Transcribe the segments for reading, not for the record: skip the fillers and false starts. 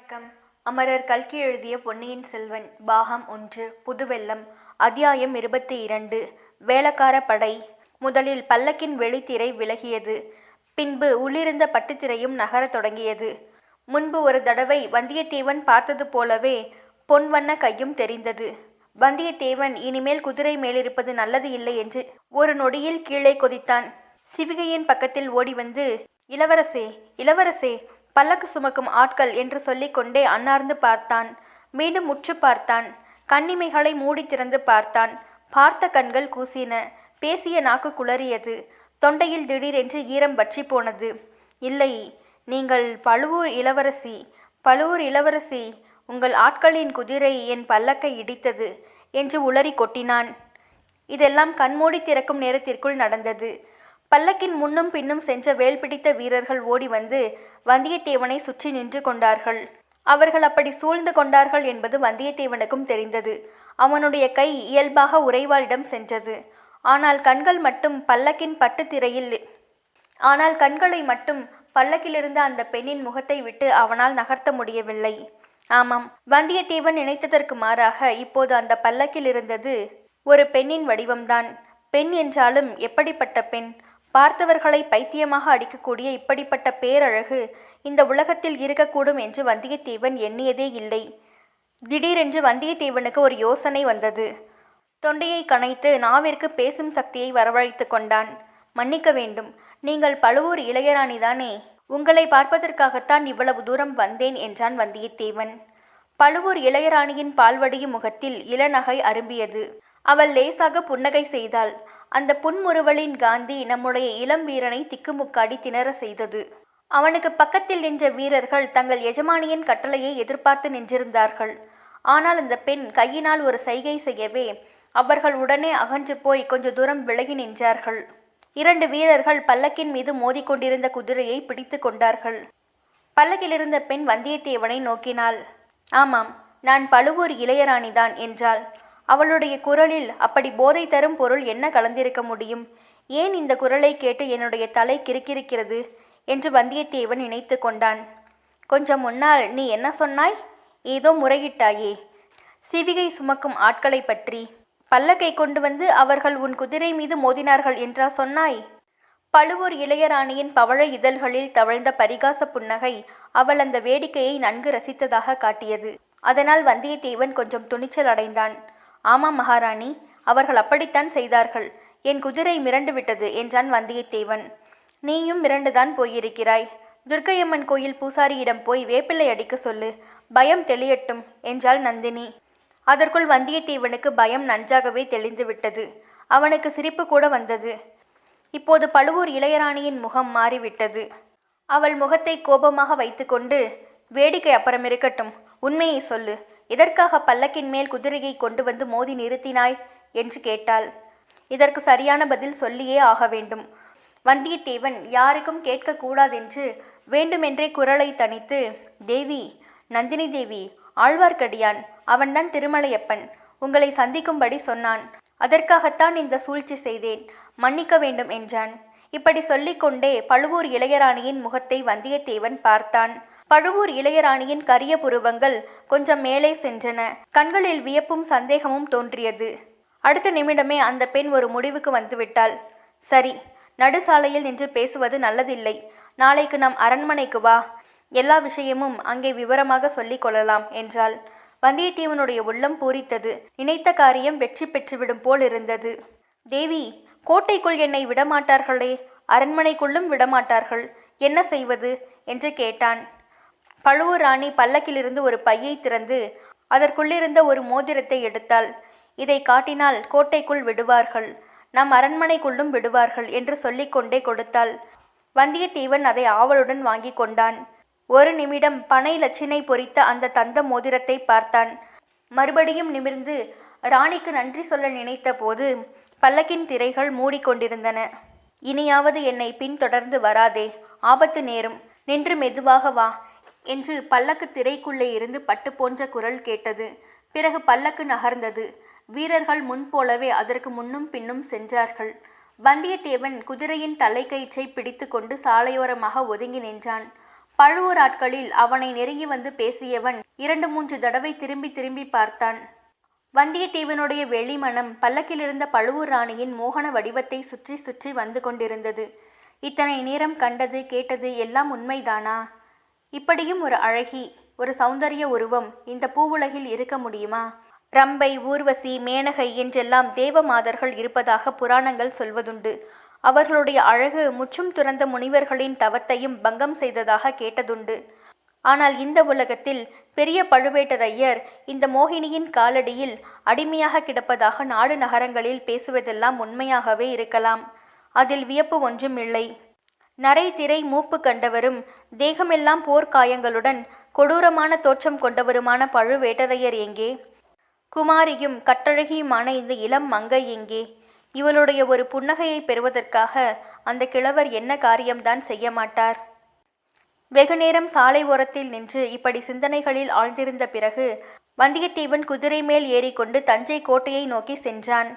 வணக்கம். அமரர் கல்கி எழுதிய பொன்னியின் செல்வன் பாகம் 1 புதுவெள்ளம் அத்தியாயம் 22 வேளக்கார படை. முதலில் பல்லக்கின் வெளித்திரை விலகியது. பின்பு உள்ளிருந்த பட்டுத்திரையும் நகரத் தொடங்கியது. முன்பு ஒரு தடவை வந்தியத்தேவன் பார்த்தது போலவே பொன் வண்ண கையும் தெரிந்தது. வந்தியத்தேவன் இனிமேல் குதிரை மேலிருப்பது நல்லது இல்லை என்று ஒரு நொடியில் கீழே குதித்தான். சிவிகையின் பக்கத்தில் ஓடி வந்து, இளவரசே, இளவரசே, பல்லக்கு சுமக்கும் ஆட்கள் என்று சொல்லிக்கொண்டே அன்னார்ந்து பார்த்தான். மீண்டும் உற்று பார்த்தான். கண்ணிமைகளை மூடி திறந்து பார்த்தான். பார்த்த கண்கள் கூசின. பேசிய நாக்கு குளறியது. தொண்டையில் திடீரென்று ஈரம் வற்றி போனது. இல்லை, நீங்கள் பழுவூர் இளவரசி, பழுவூர் இளவரசி, உங்கள் ஆட்களின் குதிரை என் பல்லக்கை இடித்தது என்று உளறி கொட்டினான். இதெல்லாம் கண்மூடி திறக்கும் நேரத்திற்குள் நடந்தது. பல்லக்கின் முன்னும் பின்னும் சென்ற வேல் பிடித்த வீரர்கள் ஓடி வந்து வந்தியத்தேவனை சுற்றி நின்று கொண்டார்கள். அவர்கள் அப்படி சூழ்ந்து கொண்டார்கள் என்பது வந்தியத்தேவனுக்கும் தெரிந்தது. அவனுடைய கை இயல்பாக உறைவாளிடம் சென்றது. ஆனால் கண்களை மட்டும் பல்லக்கிலிருந்து அந்த பெண்ணின் முகத்தை விட்டு அவனால் நகர்த்த முடியவில்லை. ஆமாம், வந்தியத்தேவன் நினைத்ததற்கு மாறாக இப்போது அந்த பல்லக்கில் இருந்தது ஒரு பெண்ணின் வடிவம்தான். பெண் என்றாலும் எப்படிப்பட்ட பெண்? பார்த்தவர்களை பைத்தியமாக அடிக்கக்கூடிய இப்படிப்பட்ட பேரழகு இந்த உலகத்தில் இருக்கக்கூடும் என்று வந்தியத்தேவன் எண்ணியதே இல்லை. திடீரென்று வந்தியத்தேவனுக்கு ஒரு யோசனை வந்தது. தொண்டையை கனைத்து நாவிற்கு பேசும் சக்தியை வரவழைத்து கொண்டான். மன்னிக்க வேண்டும், நீங்கள் பழுவூர் இளையராணிதானே? உங்களை பார்ப்பதற்காகத்தான் இவ்வளவு தூரம் வந்தேன் என்றான் வந்தியத்தேவன். பழுவூர் இளையராணியின் பால்வடியும் முகத்தில் இளநகை அரும்பியது. அவள் லேசாக புன்னகை செய்தாள். அந்த புன்முறுவலின் காந்தி நம்முடைய இளம் வீரனை திக்குமுக்காடி திணற செய்தது. அவனுக்கு பக்கத்தில் நின்ற வீரர்கள் தங்கள் எஜமானியின் கட்டளையை எதிர்பார்த்து நின்றிருந்தார்கள். ஆனால் அந்த பெண் கையினால் ஒரு சைகை செய்யவே அவர்கள் உடனே அகன்று போய் கொஞ்ச தூரம் விலகி நின்றார்கள். 2 வீரர்கள் பல்லக்கின் மீது மோதிக்கொண்டிருந்த குதிரையை பிடித்து கொண்டார்கள். பல்லக்கிலிருந்த பெண் வந்தியத்தேவனை நோக்கினாள். ஆமாம், நான் பழுவூர் இளையராணிதான் என்றாள். அவளுடைய குரலில் அப்படி போதை தரும் பொருள் என்ன கலந்திருக்க முடியும்? ஏன் இந்த குரலை கேட்டு என்னுடைய தலை கிறுக்கிறுக்கிறது என்று வந்தியத்தேவன் நினைத்து கொண்டான். கொஞ்சம் முன்னால் நீ என்ன சொன்னாய்? ஏதோ முறையிட்டாயே, சிவிகை சுமக்கும் ஆட்களை பற்றி. பல்லக்கை கொண்டு வந்து அவர்கள் உன் குதிரை மீது மோதினார்கள் என்றா சொன்னாய்? பழுவூர் இளையராணியின் பவழ இதழ்களில் தவழ்ந்த பரிகாச புன்னகை அவள் அந்த வேடிக்கையை நன்கு ரசித்ததாக காட்டியது. அதனால் வந்தியத்தேவன் கொஞ்சம் துணிச்சல் அடைந்தான். ஆமாம் மகாராணி, அவர்கள் அப்படித்தான் செய்தார்கள். என் குதிரை மிரண்டு விட்டது என்றான் வந்தியத்தேவன். நீயும் மிரண்டுதான் போயிருக்கிறாய். துர்க்கையம்மன் கோயில் பூசாரியிடம் போய் வேப்பிள்ளை அடிக்க சொல்லு, பயம் தெளியட்டும் என்றாள் நந்தினி. அதற்குள் வந்தியத்தேவனுக்கு பயம் நன்றாகவே தெளிந்து விட்டது. அவனுக்கு சிரிப்பு கூட வந்தது. இப்போது பழுவூர் இளையராணியின் முகம் மாறிவிட்டது. அவள் முகத்தை கோபமாக வைத்துக்கொண்டு, வேடிக்கை அப்புறம் இருக்கட்டும், உண்மையை சொல்லு, எதற்காக பல்லக்கின் மேல் குதிரையை கொண்டு வந்து மோதி நிறுத்தினாய் என்று கேட்டாள். இதற்கு சரியான பதில் சொல்லியே ஆக வேண்டும். வந்தியத்தேவன் யாருக்கும் கேட்கக்கூடாதென்று வேண்டுமென்றே குரலை தனித்து, தேவி, நந்தினி தேவி, ஆழ்வார்க்கடியான், அவன்தான் திருமலையப்பன், உங்களை சந்திக்கும்படி சொன்னான். அதற்காகத்தான் இந்த சூழ்ச்சி செய்தேன், மன்னிக்க வேண்டும் என்றான். இப்படி சொல்லிக்கொண்டே பழுவூர் இளையராணியின் முகத்தை வந்தியத்தேவன் பார்த்தான். பழுவூர் இளையராணியின் கரிய புருவங்கள் கொஞ்சம் மேலே சென்றன. கண்களில் வியப்பும் சந்தேகமும் தோன்றியது. அடுத்த நிமிடமே அந்த பெண் ஒரு முடிவுக்கு வந்துவிட்டாள். சரி, நடுசாலையில் நின்று பேசுவது நல்லதில்லை. நாளைக்கு நாம் அரண்மனைக்கு வா, எல்லா விஷயமும் அங்கே விவரமாக சொல்லிக் கொள்ளலாம் என்றாள். வந்தியத்தேவனுடைய உள்ளம் பூரித்தது. நினைத்த காரியம் வெற்றி பெற்றுவிடும் போல் இருந்தது. தேவி, கோட்டைக்குள் என்னை விடமாட்டார்களே, அரண்மனைக்குள்ளும் விடமாட்டார்கள், என்ன செய்வது என்று கேட்டான். பழுவூர் ராணி பல்லக்கிலிருந்து ஒரு பையை திறந்து அதற்குள்ளிருந்த ஒரு மோதிரத்தை எடுத்தாள். இதை காட்டினால் கோட்டைக்குள் விடுவார்கள், நம் அரண்மனைக்குள்ளும் விடுவார்கள் என்று சொல்லிக்கொண்டே கொடுத்தாள். வந்தியத்தேவன் அதை ஆவலுடன் வாங்கி கொண்டான். ஒரு நிமிடம் பனை லட்சினை பொறித்த அந்த தந்த மோதிரத்தை பார்த்தான். மறுபடியும் நிமிர்ந்து ராணிக்கு நன்றி சொல்ல நினைத்த போது பல்லக்கின் திரைகள் மூடிக்கொண்டிருந்தன. இனியாவது என்னை பின்தொடர்ந்து வராதே, ஆபத்து நேரும், நின்று மெதுவாக வா என்று பல்லக்கு திரைக்குள்ளே இருந்து பட்டு போன்ற குரல் கேட்டது. பிறகு பல்லக்கு நகர்ந்தது. வீரர்கள் முன்போலவே அதற்கு முன்னும் பின்னும் சென்றார்கள். வந்தியத்தேவன் குதிரையின் தலைக்கயிற்றை பிடித்து கொண்டு சாலையோரமாக ஒதுங்கி நின்றான். பழுவூர் ஆட்களில் அவனை நெருங்கி வந்து பேசியவன் 2-3 தடவை திரும்பி திரும்பி பார்த்தான். வந்தியத்தேவனுடைய வெளிமனம் பல்லக்கிலிருந்த பழுவூர் ராணியின் மோகன வடிவத்தை சுற்றி சுற்றி வந்து கொண்டிருந்தது. இத்தனை நேரம் கண்டது கேட்டது எல்லாம் உண்மைதானா? இப்படியும் ஒரு அழகி, ஒரு சௌந்தரிய உருவம் இந்த பூவுலகில் இருக்க முடியுமா? ரம்பை, ஊர்வசி, மேனகை என்றெல்லாம் தேவமாதர்கள் இருப்பதாக புராணங்கள் சொல்வதுண்டு. அவர்களுடைய அழகு முற்றும் துறந்த முனிவர்களின் தவத்தையும் பங்கம் செய்ததாக கேட்டதுண்டு. ஆனால் இந்த உலகத்தில் பெரிய பழுவேட்டரையர் இந்த மோகினியின் காலடியில் அடிமையாக கிடப்பதாக நாடு நகரங்களில் பேசுவதெல்லாம் உண்மையாகவே இருக்கலாம். அதில் வியப்பு ஒன்றும் இல்லை. நரை திரை மூப்பு கண்டவரும் தேகமெல்லாம் போர்க்காயங்களுடன் கொடூரமான தோற்றம் கொண்டவருமான பழுவேட்டரையர் எங்கே? குமாரியும் கட்டழகியுமான இந்த இளம் மங்கை எங்கே? இவளுடைய ஒரு புன்னகையை பெறுவதற்காக அந்த கிழவர் என்ன காரியம்தான் செய்ய மாட்டார்? வெகுநேரம் சாலை ஓரத்தில் நின்று இப்படி சிந்தனைகளில் ஆழ்ந்திருந்த பிறகு வந்தியத்தேவன் குதிரை மேல் ஏறிக்கொண்டு தஞ்சை கோட்டையை நோக்கி சென்றான்.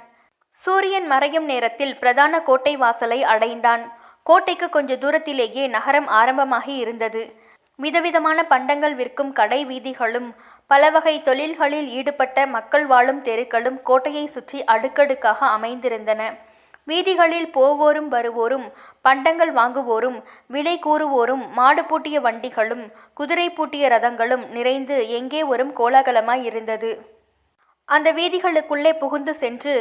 சூரியன் மறையும் நேரத்தில் பிரதான கோட்டை வாசலை அடைந்தான். கோட்டைக்கு கொஞ்ச தூரத்திலேயே நகரம் ஆரம்பமாகி இருந்தது. விதவிதமான பண்டங்கள் விற்கும் கடை வீதிகளும் பல வகை தொழில்களில் ஈடுபட்ட மக்கள் வாழும் தெருக்களும் கோட்டையை சுற்றி அடுக்கடுக்காக அமைந்திருந்தன. வீதிகளில் போவோரும் வருவோரும், பண்டங்கள் வாங்குவோரும், விலை கூறுவோரும், மாடு பூட்டிய வண்டிகளும் குதிரை பூட்டிய ரதங்களும் நிறைந்து எங்கே வரும் கோலாகலமாய் இருந்தது. அந்த வீதிகளுக்குள்ளே புகுந்து சென்று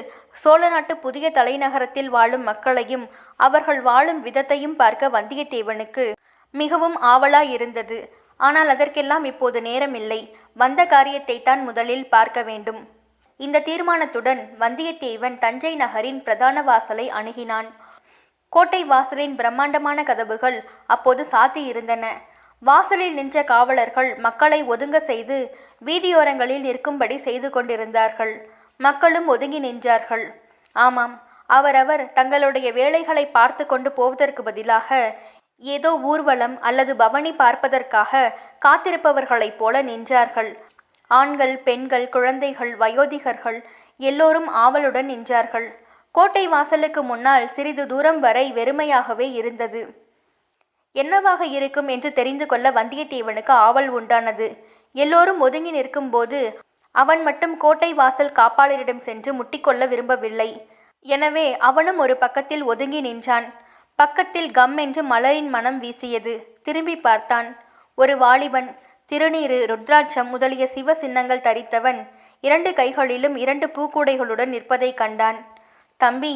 சோழ நாட்டு புதிய தலைநகரத்தில் வாழும் மக்களையும் அவர்கள் வாழும் விதத்தையும் பார்க்க வந்தியத்தேவனுக்கு மிகவும் ஆவலாயிருந்தது. ஆனால் அதற்கெல்லாம் இப்போது நேரமில்லை. வந்த காரியத்தை தான் முதலில் பார்க்க வேண்டும். இந்த தீர்மானத்துடன் வந்தியத்தேவன் தஞ்சை நகரின் பிரதான வாசலை அணுகினான். கோட்டை வாசலின் பிரம்மாண்டமான கதவுகள் அப்போது சாத்தி இருந்தன. வாசலில் நின்ற காவலர்கள் மக்களை ஒதுங்க செய்து வீதியோரங்களில் நிற்கும்படி செய்து கொண்டிருந்தார்கள். மக்களும் ஒதுங்கி நின்றார்கள். ஆமாம், அவரவர் தங்களுடைய வேலைகளை பார்த்து கொண்டு போவதற்கு பதிலாக ஏதோ ஊர்வலம் அல்லது பவனி பார்ப்பதற்காக காத்திருப்பவர்களைப் போல நின்றார்கள். ஆண்கள், பெண்கள், குழந்தைகள், வயோதிகர்கள் எல்லோரும் ஆவலுடன் நின்றார்கள். கோட்டை வாசலுக்கு முன்னால் சிறிது தூரம் வரை வெறுமையாகவே இருந்தது. என்னவாக இருக்கும் என்று தெரிந்து கொள்ள வந்தியத்தேவனுக்கு ஆவல் உண்டானது. எல்லோரும் ஒதுங்கி நிற்கும்போது அவன் மட்டும் கோட்டை வாசல் காப்பாளரிடம் சென்று முட்டிக்கொள்ள விரும்பவில்லை. எனவே அவனும் ஒரு பக்கத்தில் ஒதுங்கி நின்றான். பக்கத்தில் கம் என்று மலரின் மனம் வீசியது. திரும்பி பார்த்தான். ஒரு வாலிபன், திருநீறு, ருத்ராட்சம் முதலிய சிவ சின்னங்கள் தரித்தவன் 2 கைகளிலும் 2 பூக்கூடைகளுடன் நிற்பதை கண்டான். தம்பி,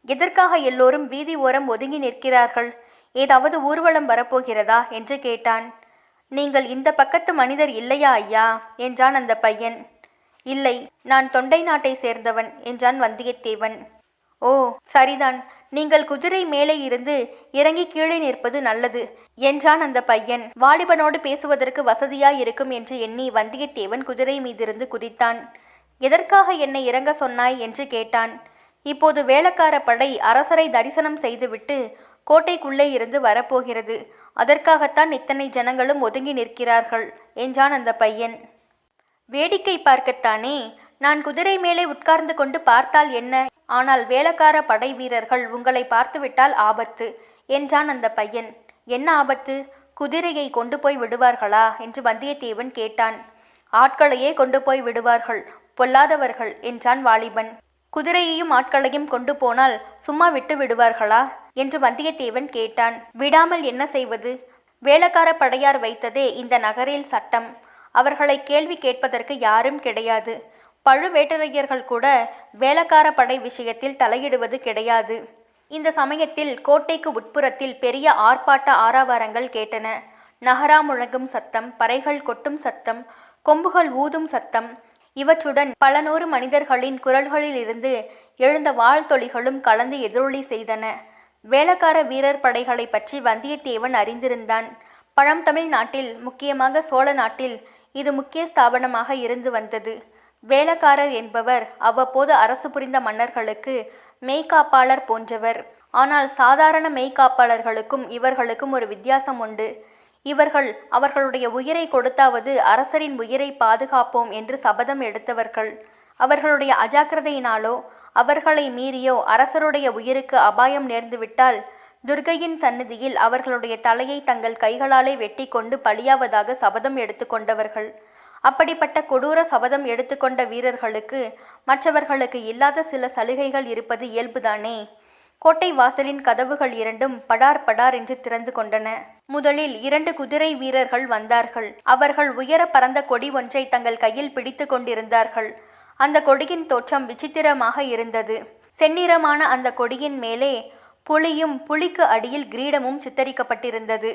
எதற்காக எல்லோரும் வீதி ஓரம் ஒதுங்கி நிற்கிறார்கள்? ஏதாவது ஊர்வலம் வரப்போகிறதா என்று கேட்டான். நீங்கள் இந்த பக்கத்து மனிதர் இல்லையா ஐயா என்றான் அந்த பையன். இல்லை, நான் தொண்டை நாட்டை சேர்ந்தவன் என்றான் வந்தியத்தேவன். ஓ, சரிதான். நீங்கள் குதிரை மேலே இருந்து இறங்கி கீழே நிற்பது நல்லது என்றான் அந்த பையன். வாலிபனோடு பேசுவதற்கு வசதியாயிருக்கும் என்று எண்ணி வந்தியத்தேவன் குதிரை மீதிருந்து குதித்தான். எதற்காக என்னை இறங்க சொன்னாய் என்று கேட்டான். இப்போது வேளக்கார படை அரசரை தரிசனம் செய்துவிட்டு கோட்டைக்குள்ளே இருந்து வரப்போகிறது. அதற்காகத்தான் இத்தனை ஜனங்களும் ஒதுங்கி நிற்கிறார்கள் என்றான் அந்த பையன். வேடிக்கை பார்க்கத்தானே? நான் குதிரை மேலே உட்கார்ந்து கொண்டு பார்த்தால் என்ன? ஆனால் வேளக்கார படை வீரர்கள் உங்களை பார்த்துவிட்டால் ஆபத்து என்றான் அந்த பையன். என்ன ஆபத்து? குதிரையை கொண்டு போய் விடுவார்களா என்று வந்தியத்தேவன் கேட்டான். ஆட்களையே கொண்டு போய் விடுவார்கள், பொல்லாதவர்கள் என்றான் வாலிபன். குதிரையையும் ஆட்களையும் கொண்டு போனால் சும்மா விட்டு விடுவார்களா என்று வந்தியத்தேவன் கேட்டான். விடாமல் என்ன செய்வது? வேளக்கார படையார் வைத்ததே இந்த நகரில் சட்டம். அவர்களை கேள்வி கேட்பதற்கு யாரும் கிடையாது. பழுவேட்டரையர்கள் கூட வேளக்கார படை விஷயத்தில் தலையிடுவது கிடையாது. இந்த சமயத்தில் கோட்டைக்கு உட்புறத்தில் பெரிய ஆர்ப்பாட்ட ஆரவாரங்கள் கேட்டன. நகரா முழங்கும் சத்தம், பறைகள் கொட்டும் சத்தம், கொம்புகள் ஊதும் சத்தம், இவற்றுடன் பல நூறு மனிதர்களின் குரல்களில் இருந்து எழுந்த வாழ்த்தொலிகளும் கலந்து எதிரொலி செய்தன. வேளக்கார வீரர் படைகளை பற்றி வந்தியத்தேவன் அறிந்திருந்தான். பழந்தமிழ் நாட்டில், முக்கியமாக சோழ நாட்டில் இது முக்கிய ஸ்தாபனமாக இருந்து வந்தது. வேளக்காரர் என்பவர் அவ்வப்போது அரசு புரிந்த மன்னர்களுக்கு மெய்காப்பாளர் போன்றவர். ஆனால் சாதாரண மெய்காப்பாளர்களுக்கும் இவர்களுக்கும் ஒரு வித்தியாசம் உண்டு. இவர்கள் அவர்களுடைய உயிரை கொடுத்தாவது அரசரின் உயிரை பாதுகாப்போம் என்று சபதம் எடுத்தவர்கள். அவர்களுடைய அஜாக்கிரதையினாலோ அவர்களை மீறியோ அரசருடைய உயிருக்கு அபாயம் நேர்ந்துவிட்டால் துர்க்கையின் சந்நிதியில் அவர்களுடைய தலையை தங்கள் கைகளாலே வெட்டி கொண்டு பலியாவதாக சபதம் எடுத்துக்கொண்டவர்கள். அப்படிப்பட்ட கொடூர சபதம் எடுத்துக்கொண்ட வீரர்களுக்கு மற்றவர்களுக்கு இல்லாத சில சலுகைகள் இருப்பது இயல்புதானே. கோட்டை வாசலின் கதவுகள் இரண்டும் படார் படார் என்று திறந்து கொண்டன. முதலில் 2 குதிரை வீரர்கள் வந்தார்கள். அவர்கள் உயர பறந்த கொடி ஒன்றை தங்கள் கையில் பிடித்து கொண்டிருந்தார்கள். அந்த கொடியின் தோற்றம் விசித்திரமாக இருந்தது. செந்நிறமான அந்த கொடியின் மேலே புலியும் புலிக்கு அடியில் கிரீடமும் சித்தரிக்கப்பட்டிருந்தது.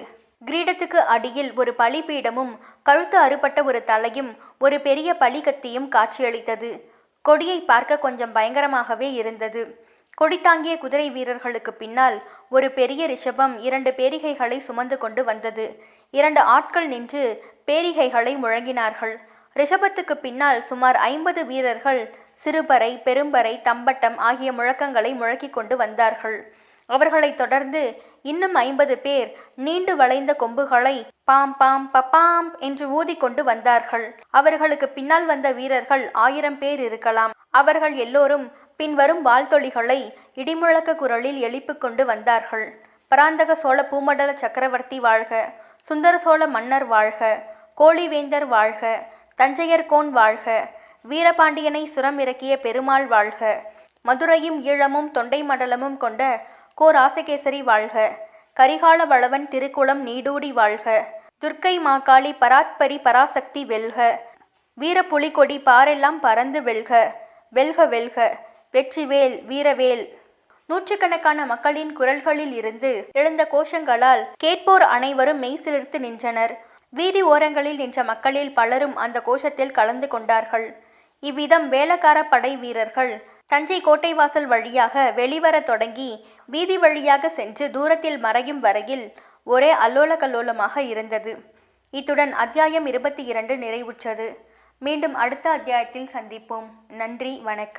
கிரீடத்துக்கு அடியில் ஒரு பலிபீடமும் கழுத்து அறுபட்ட ஒரு தலையும் ஒரு பெரிய பலிகத்தியும் காட்சியளித்தது. கொடியை பார்க்க கொஞ்சம் பயங்கரமாகவே இருந்தது. கொடி தாங்கிய குதிரை வீரர்களுக்கு பின்னால் ஒரு பெரிய ரிஷபம் 2 பேரிகைகளை சுமந்து கொண்டு வந்தது. 2 ஆட்கள் நின்று பேரிகைகளை முழங்கினார்கள். ரிஷபத்துக்கு பின்னால் சுமார் 50 வீரர்கள் சிறுபறை, பெரும்பறை, தம்பட்டம் ஆகிய முழக்கங்களை முழக்கிக் கொண்டு வந்தார்கள். அவர்களைத் தொடர்ந்து இன்னும் 50 பேர் நீண்டு வளைந்த கொம்புகளை பாம் பாம் பப்பாம் என்று ஊதிக்கொண்டு வந்தார்கள். அவர்களுக்கு பின்னால் வந்த வீரர்கள் 1000 பேர் இருக்கலாம். அவர்கள் எல்லோரும் பின்வரும் வாழ்த்தொலிகளை இடிமுழக்க குரலில் எழுப்பிக் கொண்டு வந்தார்கள். பராந்தக சோழ பூமண்டல சக்கரவர்த்தி வாழ்க, சுந்தர சோழ மன்னர் வாழ்க, கோழிவேந்தர் வாழ்க, தஞ்சையர்கோன் வாழ்க, வீரபாண்டியனை சுரம் இறக்கிய பெருமாள் வாழ்க, மதுரையும் ஈழமும் தொண்டை மண்டலமும் கொண்ட கோ ராசகேசரி வாழ்க, கரிகால வளவன் திருக்குளம் நீடூடி வாழ்க, துர்க்கை மாகாளி பராத்பரி பராசக்தி வெல்க, வீர புலிகொடி பாரெல்லாம் பறந்து வெல்க, வெல்க வெல்க, வெற்றிவேல் வீரவேல். நூற்றுக்கணக்கான மக்களின் குரல்களில் இருந்து எழுந்த கோஷங்களால் கேட்போர் அனைவரும் மெய்சிலிர்த்து நின்றனர். வீதி ஓரங்களில் நின்ற மக்களில் பலரும் அந்த கோஷத்தில் கலந்து கொண்டார்கள். இவ்விதம் வேளக்கார படை வீரர்கள் தஞ்சை கோட்டை வாசல் வழியாக வெளிவர தொடங்கி வீதி வழியாக சென்று தூரத்தில் மறையும் வரையில் ஒரே அல்லோல கல்லோலமாக இருந்தது. இத்துடன் அத்தியாயம் 22 நிறைவுற்றது. மீண்டும் அடுத்த அத்தியாயத்தில் சந்திப்போம். நன்றி, வணக்கம்.